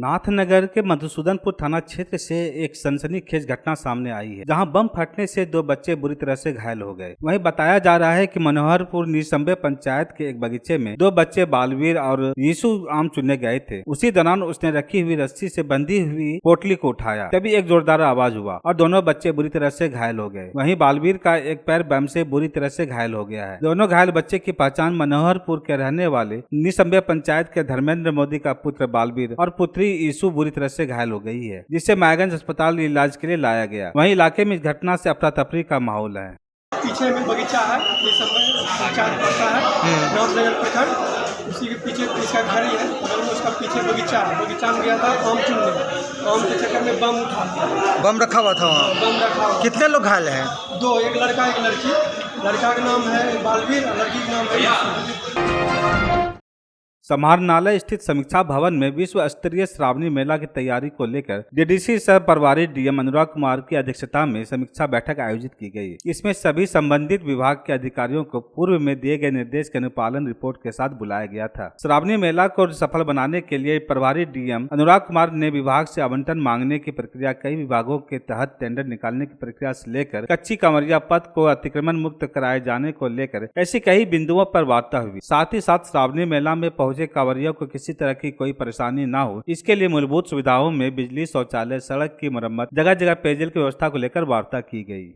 नाथनगर के मधुसूदनपुर थाना क्षेत्र से एक सनसनीखेज घटना सामने आई है, जहां बम फटने से 2 बच्चे बुरी तरह से घायल हो गए। वहीं बताया जा रहा है कि मनोहरपुर निसंबे पंचायत के एक बगीचे में 2 बच्चे बालवीर और यीशु आम चुनने गए थे। उसी दौरान उसने रखी हुई रस्सी से बंधी हुई पोटली को उठाया, तभी एक जोरदार आवाज हुआ और दोनों बच्चे बुरी तरह से घायल हो गए। वहीं बालवीर का एक पैर बम से बुरी तरह से घायल हो गया है। दोनों घायल बच्चे की पहचान मनोहरपुर के रहने वाले निसंबे पंचायत के धर्मेंद्र मोदी का पुत्र बालवीर और पुत्री यीशु बुरी तरह से घायल हो गई है, जिसे मायागंज अस्पताल इलाज के लिए लाया गया। वहीं इलाके में इस घटना से अफरा तफरी का माहौल है। पीछे में बगीचा है, पंचायत पड़ता है नाथनगर प्रखंड, उसी के पीछे इसका घर ही है, बगल में उसका पीछे बगीचा है। बगीचा में गया था आम चुनने, आम के चक्कर में बम उठा दिया। बम रखा हुआ था वहाँ? बम रखा हुआ। कितने लोग घायल हैं? 2, एक लड़का एक लड़की। लड़का का नाम है बालवीर और लड़की का नाम है यीशु। समाहरणालय स्थित समीक्षा भवन में विश्व स्तरीय श्रावणी मेला की तैयारी को लेकर डीडीसी सह प्रभारी डीएम अनुराग कुमार की अध्यक्षता में समीक्षा बैठक आयोजित की गई। इसमें सभी संबंधित विभाग के अधिकारियों को पूर्व में दिए गए निर्देश के अनुपालन रिपोर्ट के साथ बुलाया गया था। श्रावणी मेला को सफल बनाने के लिए प्रभारी डीएम अनुराग कुमार ने विभाग से आवंटन मांगने की प्रक्रिया, कई विभागों के तहत टेंडर निकालने की प्रक्रिया से लेकर कच्ची कांवरिया पथ को अतिक्रमण मुक्त कराए जाने को लेकर ऐसी कई बिंदुओं पर वार्ता हुई। साथ ही साथ श्रावणी मेला में पहुंचे कांवरियों को किसी तरह की कोई परेशानी न हो, इसके लिए मूलभूत सुविधाओं में बिजली, शौचालय, सड़क की मरम्मत, जगह जगह पेयजल की व्यवस्था को लेकर वार्ता की गई।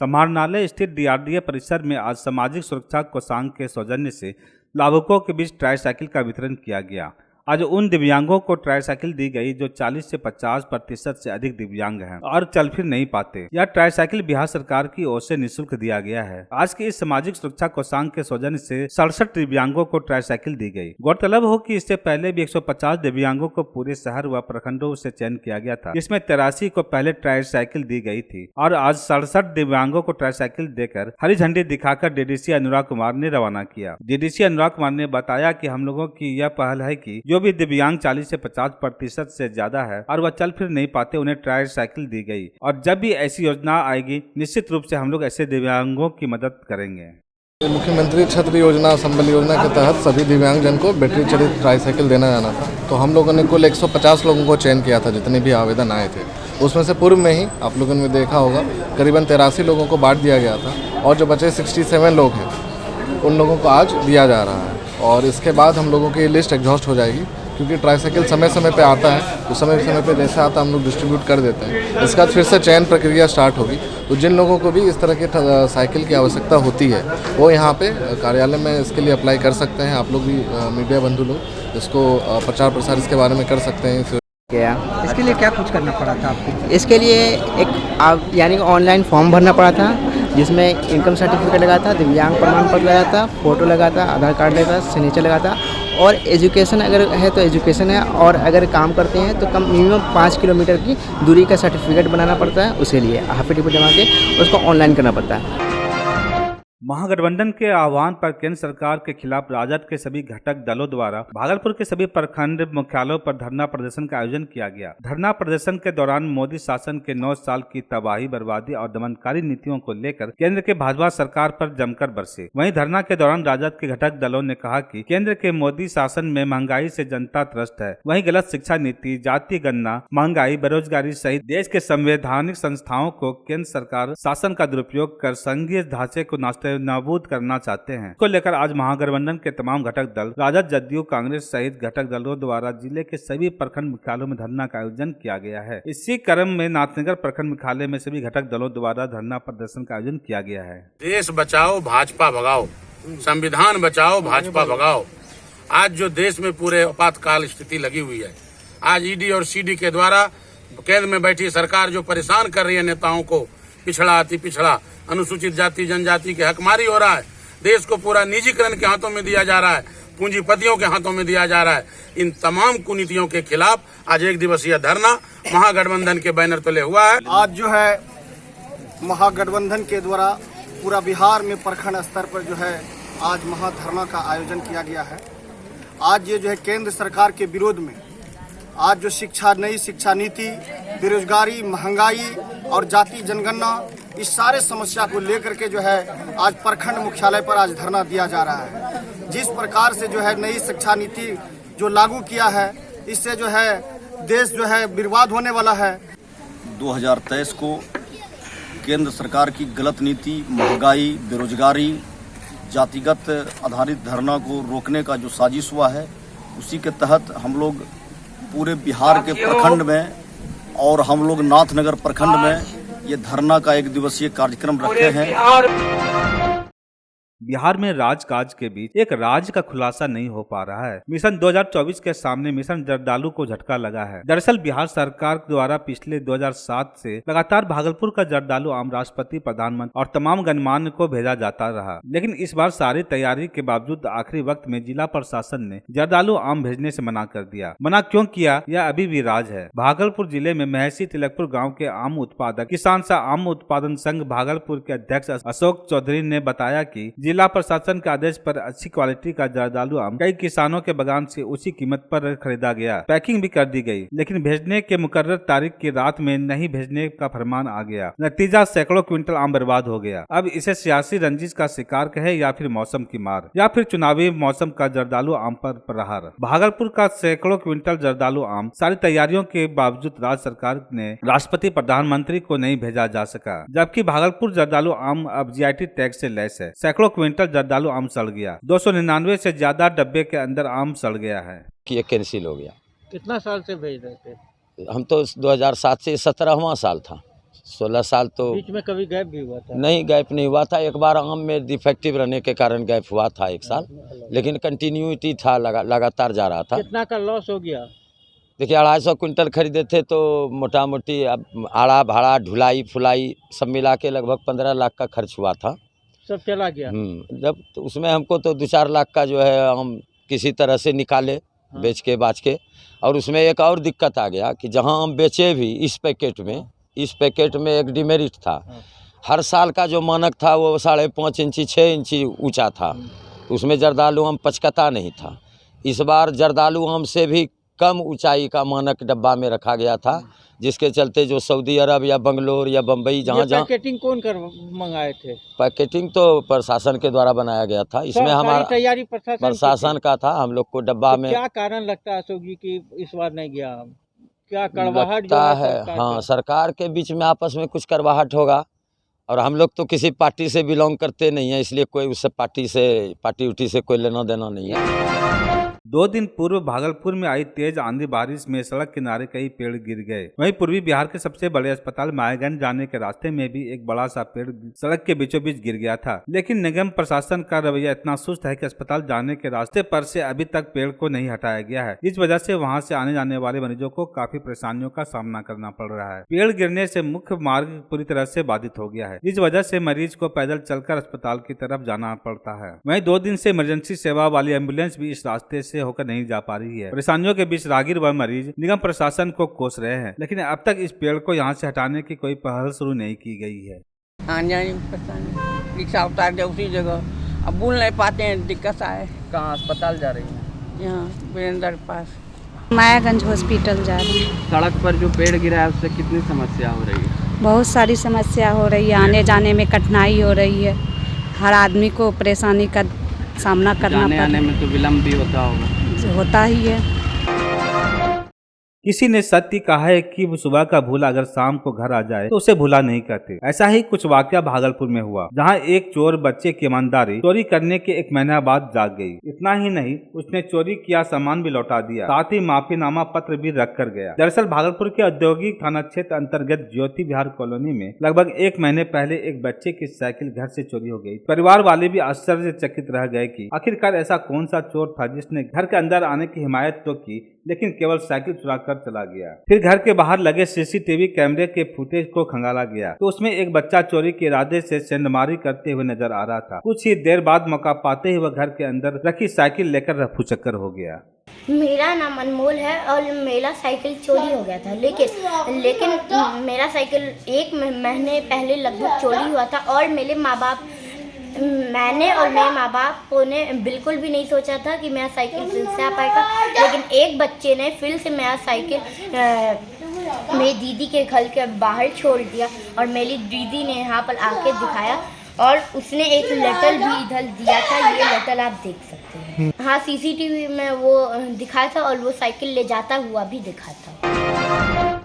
समाहरणालय स्थित डीआरडीए परिसर में आज सामाजिक सुरक्षा कोषांग के सौजन्य से लाभुकों के बीच ट्राईसाइकिल का वितरण किया गया। आज उन दिव्यांगों को ट्राईसाइकिल दी गई जो 40 से 50% से अधिक दिव्यांग हैं और चल फिर नहीं पाते। यह ट्राईसाइकिल बिहार सरकार की ओर से निःशुल्क दिया गया है। आज की इस सामाजिक सुरक्षा कोषांग के सौजन्य से 67 दिव्यांगों को ट्राईसाइकिल दी गई। गौरतलब हो कि इससे पहले भी 150 दिव्यांगों को पूरे शहर व प्रखंडों से चयन किया गया था, जिसमें 83 को पहले ट्राईसाइकिल दी गई थी और आज 67 दिव्यांगों को ट्राईसाइकिल देकर हरी झंडी दिखाकर डीडीसी अनुराग कुमार ने रवाना किया। डीडीसी अनुराग कुमार ने बताया कि हम लोगों की यह पहल है कि जो भी दिव्यांग 40 से 50% से ज्यादा है और वह चल फिर नहीं पाते, उन्हें ट्राईसाइकिल दी गई और जब भी ऐसी योजना आएगी निश्चित रूप से हम लोग ऐसे दिव्यांगों की मदद करेंगे। मुख्यमंत्री छत्र योजना संबल योजना के तहत सभी दिव्यांगजन को बैटरी चालित ट्राईसाइकिल देना जाना था, तो हम लोगों ने कुल 150 लोगों को चयन किया था। जितने भी आवेदन आए थे उसमें से पूर्व में ही आप लोगों ने देखा होगा करीबन 83 लोगों को बांट दिया गया था और जो बचे 67 लोग हैं उन लोगों को आज दिया जा रहा है। और इसके बाद हम लोगों की लिस्ट एग्जॉस्ट हो जाएगी, क्योंकि ट्राईसाइकिल समय समय पे आता है, तो समय समय पे जैसे आता हम लोग डिस्ट्रीब्यूट कर देते हैं। इसके बाद फिर से चयन प्रक्रिया स्टार्ट होगी, तो जिन लोगों को भी इस तरह के साइकिल की आवश्यकता होती है वो यहाँ पे कार्यालय में इसके लिए अप्लाई कर सकते हैं। आप लोग भी मीडिया बंधु लोग इसको प्रचार प्रसार इसके बारे में कर सकते हैं। इसके लिए क्या कुछ करना पड़ा था आपको? इसके लिए एक यानी ऑनलाइन फॉर्म भरना पड़ा था, जिसमें इनकम सर्टिफिकेट लगा था, दिव्यांग प्रमाण पत्र लगा था, फोटो लगा था, आधार कार्ड लगा था, सिग्नेचर लगा था और एजुकेशन अगर है तो एजुकेशन है, और अगर काम करते हैं तो कम मिनिमम 5 किलोमीटर की दूरी का सर्टिफिकेट बनाना पड़ता है। उसके लिए एफिडेविट जमा के उसको ऑनलाइन करना पड़ता है। महागठबंधन के आह्वान पर केंद्र सरकार के खिलाफ राजद के सभी घटक दलों द्वारा भागलपुर के सभी प्रखंड मुख्यालयों पर धरना प्रदर्शन का आयोजन किया गया। धरना प्रदर्शन के दौरान मोदी शासन के 9 साल की तबाही, बर्बादी और दमनकारी नीतियों को लेकर केंद्र के भाजपा सरकार पर जमकर बरसे। वहीं धरना के दौरान राजद के घटक दलों ने कहा कि केंद्र के मोदी शासन में महंगाई से जनता त्रस्त है। वहीं गलत शिक्षा नीति, जाति गणना, महंगाई, बेरोजगारी सहित देश के संवैधानिक संस्थाओं को केंद्र सरकार शासन का दुरुपयोग कर संघीय ढांचे को नाबूद करना चाहते हैं। इसको लेकर आज महागठबंधन के तमाम घटक दल, राजद, जदयू, कांग्रेस सहित घटक दलों द्वारा जिले के सभी प्रखंड मुख्यालयों में धरना का आयोजन किया गया है। इसी क्रम में नाथनगर प्रखंड मुख्यालय में सभी घटक दलों द्वारा धरना प्रदर्शन का आयोजन किया गया है। देश बचाओ, भाजपा भगाओ, संविधान बचाओ, भाजपा भगाओ। आज जो देश में पूरे आपातकाल स्थिति लगी हुई है, आज ईडी और सीडी के द्वारा केंद्र में बैठी सरकार जो परेशान कर रही है नेताओं को, पिछड़ा अति पिछड़ा, अनुसूचित जाति जनजाति के हकमारी हो रहा है, देश को पूरा निजीकरण के हाथों में दिया जा रहा है, पूंजीपतियों के हाथों में दिया जा रहा है। इन तमाम कुनीतियों के खिलाफ आज 1 दिवसीय धरना महागठबंधन के बैनर तले हुआ है। आज जो है महागठबंधन के द्वारा पूरा बिहार में प्रखंड स्तर पर जो है आज महाधरना का आयोजन किया गया है। आज ये जो है केंद्र सरकार के विरोध में आज जो नई शिक्षा नीति, बेरोजगारी, महंगाई और जाति जनगणना, इस सारे समस्या को लेकर के जो है आज प्रखंड मुख्यालय पर आज धरना दिया जा रहा है। जिस प्रकार से जो है नई शिक्षा नीति जो लागू किया है, इससे जो है देश जो है बर्बाद होने वाला है। 2023 को केंद्र सरकार की गलत नीति, महंगाई, बेरोजगारी, जातिगत आधारित धरना को रोकने का जो साजिश हुआ है, उसी के तहत हम लोग पूरे बिहार के प्रखंड में और हम लोग नाथनगर प्रखंड में ये धरना का 1 दिवसीय कार्यक्रम रखे हैं। बिहार में राजकाज के बीच एक राज का खुलासा नहीं हो पा रहा है। मिशन 2024 के सामने मिशन जर्दालू को झटका लगा है। दरअसल बिहार सरकार द्वारा पिछले 2007 से लगातार भागलपुर का जर्दालू आम राष्ट्रपति, प्रधानमंत्री और तमाम गणमान्य को भेजा जाता रहा, लेकिन इस बार सारी तैयारी के बावजूद आखिरी वक्त में जिला प्रशासन ने जर्दालू आम भेजने से मना कर दिया। मना क्यों किया, यह अभी भी राज है। भागलपुर जिले में महसी तिलकपुर गाँव के आम उत्पादक किसान सह आम उत्पादन संघ भागलपुर के अध्यक्ष अशोक चौधरी ने बताया कि जिला प्रशासन के आदेश पर अच्छी क्वालिटी का जर्दालू आम कई किसानों के बागान से उसी कीमत पर खरीदा गया, पैकिंग भी कर दी गई, लेकिन भेजने के मुकर्रर तारीख की रात में नहीं भेजने का फरमान आ गया। नतीजा सैकड़ों क्विंटल आम बर्बाद हो गया। अब इसे सियासी रंजिश का शिकार कहे या फिर मौसम की मार या फिर चुनावी मौसम का जर्दालू आम पर प्रहार। भागलपुर का सैकड़ों क्विंटल जर्दालू आम सारी तैयारियों के बावजूद राज्य सरकार ने राष्ट्रपति, प्रधानमंत्री को नहीं भेजा जा सका, जबकि भागलपुर जर्दालू आम अब जीआईटी टैक्स से लैस है। सैकड़ों क्विंटल जर्दालू आम सड़ गया। 299 से ज्यादा डब्बे के अंदर आम सड़ गया है। ये कैंसिल हो गया। कितना साल से भेज रहे थे? हम तो 2007 से 17वां साल था। 16 साल तो बीच में कभी गैप भी हुआ था? नहीं, गैप नहीं हुआ था। एक बार आम में डिफेक्टिव रहने के कारण गैप हुआ था 1 साल, लेकिन कंटिन्यूटी था, लगातार जा रहा था। कितना का लॉस हो गया? देखिए 250 क्विंटल खरीदे थे तो मोटा मोटी अब आड़ा भाड़ा, ढुलाई फुलाई सब मिला के लगभग 15 लाख का खर्च हुआ था। सब चला गया? जब तो उसमें हमको तो 2-4 लाख का जो है हम किसी तरह से निकाले, बेच के बाच के। और उसमें एक और दिक्कत आ गया कि जहां हम बेचे भी इस पैकेट में एक डिमेरिट था। हर साल का जो मानक था वो 5.5 इंची 6 इंची ऊंचा था, उसमें जर्दालू आम पचकता नहीं था। इस बार जर्दालू आम से भी कम ऊंचाई का मानक डब्बा में रखा गया था, जिसके चलते जो सऊदी अरब या बंगलोर या बम्बई जहाँ पैकेटिंग कौन कर मंगाए थे? पैकेटिंग तो प्रशासन के द्वारा बनाया गया था। इसमें हमारा तैयारी प्रशासन का था। हम लोग को डब्बा तो में क्या कारण लगता है अशोक जी की इस बार नहीं गया? क्या कड़वाहट लगता है? हाँ, सरकार के बीच में आपस में कुछ कड़वाहट होगा। और हम लोग तो किसी पार्टी से बिलोंग करते नहीं है, इसलिए कोई उससे पार्टी उठी से कोई लेना देना नहीं है। 2 दिन पूर्व भागलपुर में आई तेज आंधी बारिश में सड़क किनारे कई पेड़ गिर गए। वहीं पूर्वी बिहार के सबसे बड़े अस्पताल मायागंज जाने के रास्ते में भी एक बड़ा सा पेड़ सड़क के बीचों बीच गिर गया था, लेकिन निगम प्रशासन का रवैया इतना सुस्त है कि अस्पताल जाने के रास्ते पर से अभी तक पेड़ को नहीं हटाया गया है। इस वजह से वहां से आने जाने वाले मरीजों को काफी परेशानियों का सामना करना पड़ रहा है। पेड़ गिरने से मुख्य मार्ग पूरी तरह से बाधित हो गया है। इस वजह से मरीज को पैदल चलकर अस्पताल की तरफ जाना पड़ता है। वहीं 2 दिन से इमरजेंसी सेवा वाली एम्बुलेंस भी इस रास्ते से होकर नहीं जा पा रही है। परेशानियों के बीच राहगीर व मरीज निगम प्रशासन को कोस रहे हैं, लेकिन अब तक इस पेड़ को यहां से हटाने की कोई पहल शुरू नहीं की गई है। रिक्शा उतार दे उसी जगह, अब बोल नहीं पाते हैं, दिक्कत आए। कहाँ अस्पताल जा रही है? यहाँ वीरेंद्र के पास मायागंज हॉस्पिटल जा रही है। सड़क पर जो पेड़ गिरा है उससे कितनी समस्या हो रही है? बहुत सारी समस्या हो रही है, आने जाने में कठिनाई हो रही है। हर आदमी को परेशानी का सामना करना पड़ रहा है। जाने आने में तो विलम्ब भी होता होगा? होता ही है। किसी ने सत्य कहा है कि सुबह का भूला अगर शाम को घर आ जाए तो उसे भूला नहीं करते। ऐसा ही कुछ वाकया भागलपुर में हुआ, जहां एक चोर बच्चे की ईमानदारी चोरी करने के 1 महीना बाद जाग गई। इतना ही नहीं, उसने चोरी किया सामान भी लौटा दिया, साथ ही माफीनामा पत्र भी रख कर गया। दरअसल भागलपुर के औद्योगिक थाना क्षेत्र अंतर्गत ज्योति विहार कॉलोनी में लगभग 1 महीने पहले एक बच्चे की साइकिल घर से चोरी हो गई। परिवार वाले भी आश्चर्यचकित रह गए कि आखिरकार ऐसा कौन सा चोर था जिसने घर के अंदर आने की हिमायत तो की, लेकिन केवल साइकिल चुरा कर चला गया। फिर घर के बाहर लगे सीसीटीवी कैमरे के फुटेज को खंगाला गया तो उसमें एक बच्चा चोरी के इरादे से सेंधमारी करते हुए नजर आ रहा था। कुछ ही देर बाद मौका पाते ही वह घर के अंदर रखी साइकिल लेकर रफू चक्कर हो गया। मेरा नाम अनमोल है और मेरा साइकिल चोरी हो गया था, लेकिन मेरा साइकिल 1 महीने पहले लगभग चोरी हुआ था और मैंने और मेरे माँ बाप ने बिल्कुल भी नहीं सोचा था कि मेरा साइकिल फिर से आ पाएगा। लेकिन एक बच्चे ने फिर से मेरा साइकिल मेरी दीदी के घर के बाहर छोड़ दिया और मेरी दीदी ने यहाँ पर आके दिखाया और उसने एक लेटर भी इधर दिया था। ये लेटर आप देख सकते हैं। हाँ, सीसीटीवी में वो दिखाया था और वो साइकिल ले जाता हुआ भी दिखा था।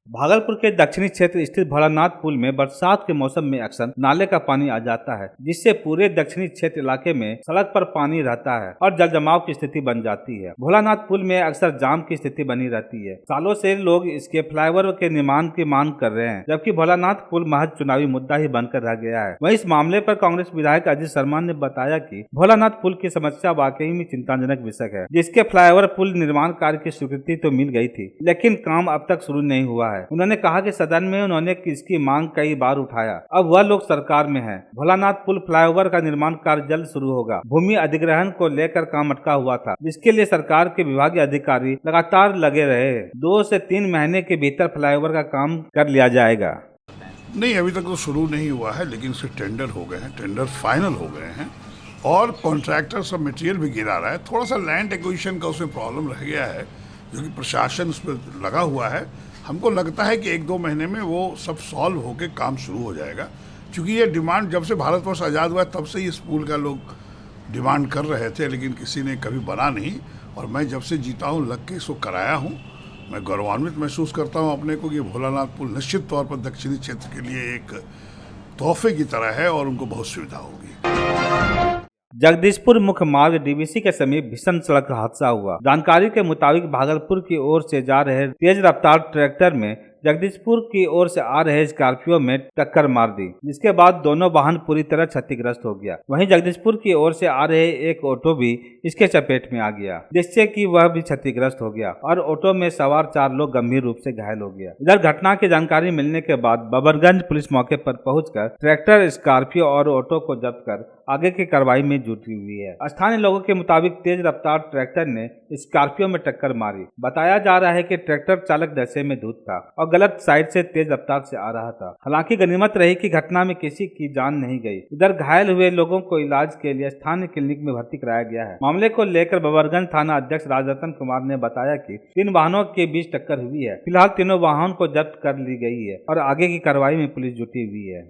भागलपुर के दक्षिणी क्षेत्र स्थित भोलानाथ पुल में बरसात के मौसम में अक्सर नाले का पानी आ जाता है, जिससे पूरे दक्षिणी क्षेत्र इलाके में सड़क पर पानी रहता है और जल जमाव की स्थिति बन जाती है। भोलानाथ पुल में अक्सर जाम की स्थिति बनी रहती है। सालों से लोग इसके फ्लाईओवर के निर्माण की मांग कर रहे हैं, जबकि भोलानाथ पुल महज चुनावी मुद्दा ही बनकर रह गया है। वहीं इस मामले पर कांग्रेस विधायक अजीत शर्मा ने बताया कि भोलानाथ पुल की समस्या वाकई में चिंताजनक विषय है, जिसके फ्लाईओवर पुल निर्माण कार्य की स्वीकृति तो मिल गई थी, लेकिन काम अब तक शुरू नहीं हुआ है। उन्होंने कहा कि सदन में उन्होंने इसकी मांग कई बार उठाया, अब वह लोग सरकार में है। भोलानाथ पुल फ्लाईओवर का निर्माण कार्य जल्द शुरू होगा। भूमि अधिग्रहण को लेकर काम अटका हुआ था, जिसके लिए सरकार के विभागीय अधिकारी लगातार लगे रहे। 2 से 3 महीने के भीतर फ्लाईओवर का काम कर लिया जाएगा। नहीं, अभी तक तो शुरू नहीं हुआ है, लेकिन इसके टेंडर हो गए हैं, टेंडर फाइनल हो गए हैं और कॉन्ट्रैक्टर सब मटेरियल भी गिरा रहा है। थोड़ा सा लैंड एक्विजिशन का उसमें प्रॉब्लम रह गया है, जो कि प्रशासन उस पर लगा हुआ है। हमको लगता है कि 1-2 महीने में वो सब सॉल्व होकर काम शुरू हो जाएगा, क्योंकि ये डिमांड जब से भारतवर्ष आज़ाद हुआ है तब से इस पुल का लोग डिमांड कर रहे थे, लेकिन किसी ने कभी बना नहीं। और मैं जब से जीता हूँ लग के इसको कराया हूँ। मैं गौरवान्वित महसूस करता हूँ अपने को कि भोलानाथ पुल निश्चित तौर पर दक्षिणी क्षेत्र के लिए एक तोहफे की तरह है और उनको बहुत सुविधा होगी। जगदीशपुर मुख्य मार्ग डीवीसी के समीप भीषण सड़क हादसा हुआ। जानकारी के मुताबिक भागलपुर की ओर से जा रहे तेज रफ्तार ट्रैक्टर में जगदीशपुर की ओर से आ रहे स्कॉर्पियो में टक्कर मार दी, जिसके बाद दोनों वाहन पूरी तरह क्षतिग्रस्त हो गया। वहीं जगदीशपुर की ओर से आ रहे एक ऑटो भी इसके चपेट में आ गया, जिससे कि वह भी क्षतिग्रस्त हो गया और ऑटो में सवार 4 लोग गंभीर रूप से घायल हो गया। इधर घटना की जानकारी मिलने के बाद बबरगंज पुलिस मौके पर पहुंचकर ट्रैक्टर, स्कॉर्पियो और ऑटो को जब्त कर आगे की कार्रवाई में जुटी हुई है। स्थानीय लोगों के मुताबिक तेज रफ्तार ट्रैक्टर ने स्कॉर्पियो में टक्कर मारी। बताया जा रहा है कि ट्रैक्टर चालक नशे में धुत था और गलत साइड से तेज रफ्तार से आ रहा था। हालांकि गनीमत रही कि घटना में किसी की जान नहीं गई। इधर घायल हुए लोगों को इलाज के लिए स्थानीय क्लिनिक में भर्ती कराया गया है। मामले को लेकर बबरगंज थाना अध्यक्ष राजरतन कुमार ने बताया कि 3 वाहनों के बीच टक्कर हुई है। फिलहाल तीनों वाहनों को जब्त कर ली गई है और आगे की कार्रवाई में पुलिस जुटी हुई है।